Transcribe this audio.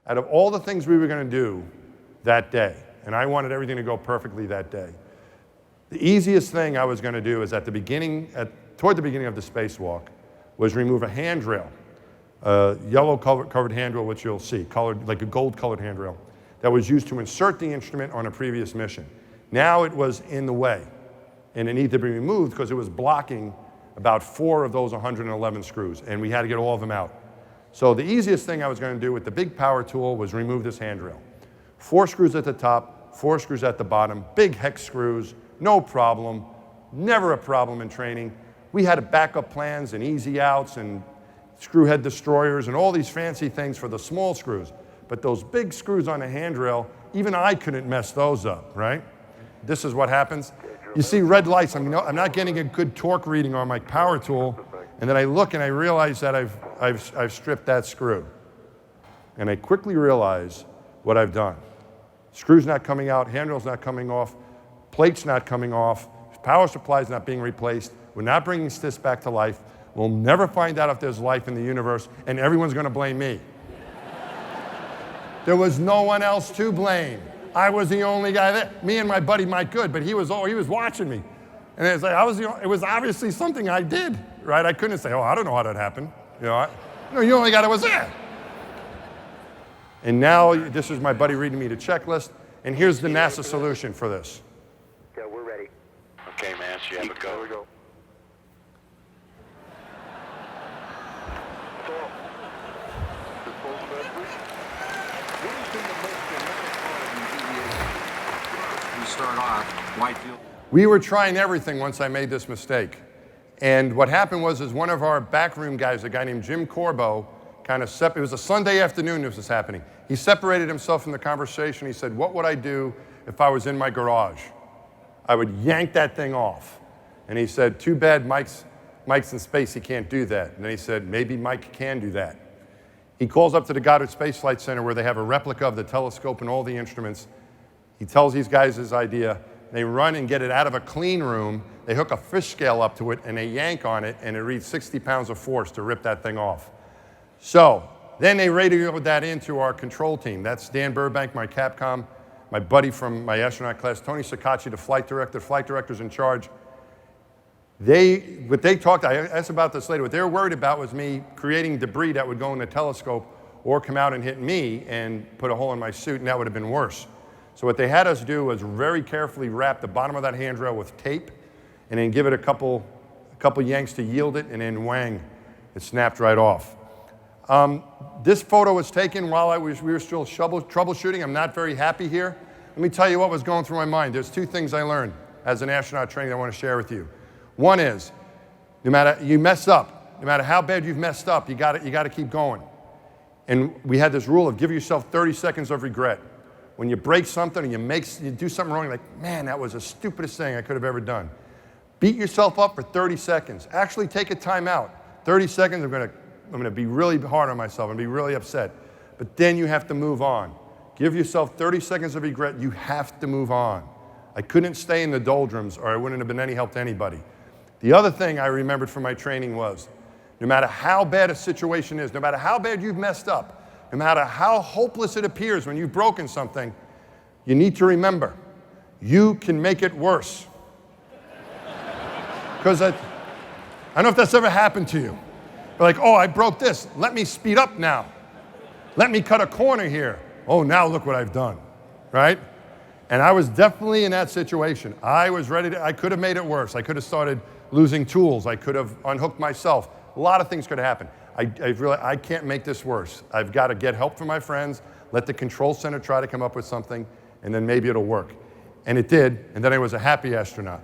Out of all the things we were going to do that day, and I wanted everything to go perfectly that day, the easiest thing I was going to do is toward the beginning of the spacewalk, was remove a handrail, a yellow covered handrail, which you'll see, colored, like a gold colored handrail, that was used to insert the instrument on a previous mission. Now it was in the way, and it needed to be removed because it was blocking about 4 of those 111 screws, and we had to get all of them out. So the easiest thing I was going to do with the big power tool was remove this handrail. 4 screws at the top, 4 screws at the bottom, big hex screws, no problem, never a problem in training. We had backup plans and easy outs and screw head destroyers and all these fancy things for the small screws. But those big screws on the handrail, even I couldn't mess those up, right? This is what happens. You see red lights. I'm not getting a good torque reading on my power tool, and then I look and I realize that I've stripped that screw. And I quickly realize what I've done. Screw's not coming out, handrail's not coming off, plate's not coming off, power supply's not being replaced, we're not bringing STIS back to life, we'll never find out if there's life in the universe, and everyone's going to blame me. There was no one else to blame. I was the only guy there. Me and my buddy Mike Good, but he was watching me. And it's like, it was obviously something I did, right? I couldn't say, oh, I don't know how that happened. You the only guy that was there. And now, this is my buddy reading me the checklist, and here's the NASA solution for this. Yeah, we're ready. Okay, man, so you have a go. Here we go. Start off, Whitefield. We were trying everything once I made this mistake. And what happened was one of our backroom guys, a guy named Jim Corbo, it was a Sunday afternoon this was happening. He separated himself from the conversation. He said, what would I do if I was in my garage? I would yank that thing off. And he said, too bad Mike's in space, he can't do that. And then he said, maybe Mike can do that. He calls up to the Goddard Space Flight Center where they have a replica of the telescope and all the instruments. He tells these guys his idea. They run and get it out of a clean room. They hook a fish scale up to it, and they yank on it, and it reads 60 pounds of force to rip that thing off. So then they radioed that into our control team. That's Dan Burbank, my Capcom, my buddy from my astronaut class, Tony Sacacci, the flight director's in charge. What they talked, I asked about this later, what they were worried about was me creating debris that would go in the telescope or come out and hit me and put a hole in my suit, and that would have been worse. So what they had us do was very carefully wrap the bottom of that handrail with tape and then give it a couple yanks to yield it, and then whang, it snapped right off. This photo was taken while we were still troubleshooting. I'm not very happy here. Let me tell you what was going through my mind. There's 2 things I learned as an astronaut training I want to share with you. One is, no matter you mess up, no matter how bad you've messed up, you got to keep going. And we had this rule of give yourself 30 seconds of regret. When you break something and you do something wrong, you're like, man, that was the stupidest thing I could have ever done. Beat yourself up for 30 seconds. Actually take a time out. 30 seconds, I'm gonna be really hard on myself and be really upset. But then you have to move on. Give yourself 30 seconds of regret. You have to move on. I couldn't stay in the doldrums or I wouldn't have been any help to anybody. The other thing I remembered from my training was, no matter how bad a situation is, no matter how bad you've messed up, no matter how hopeless it appears when you've broken something, you need to remember, you can make it worse. Because I don't know if that's ever happened to you. You're like, oh, I broke this. Let me speed up now. Let me cut a corner here. Oh, now look what I've done, right? And I was definitely in that situation. I was ready I could have made it worse. I could have started losing tools. I could have unhooked myself. A lot of things could have happened. I can't make this worse. I've got to get help from my friends, let the control center try to come up with something, and then maybe it'll work. And it did, and then I was a happy astronaut.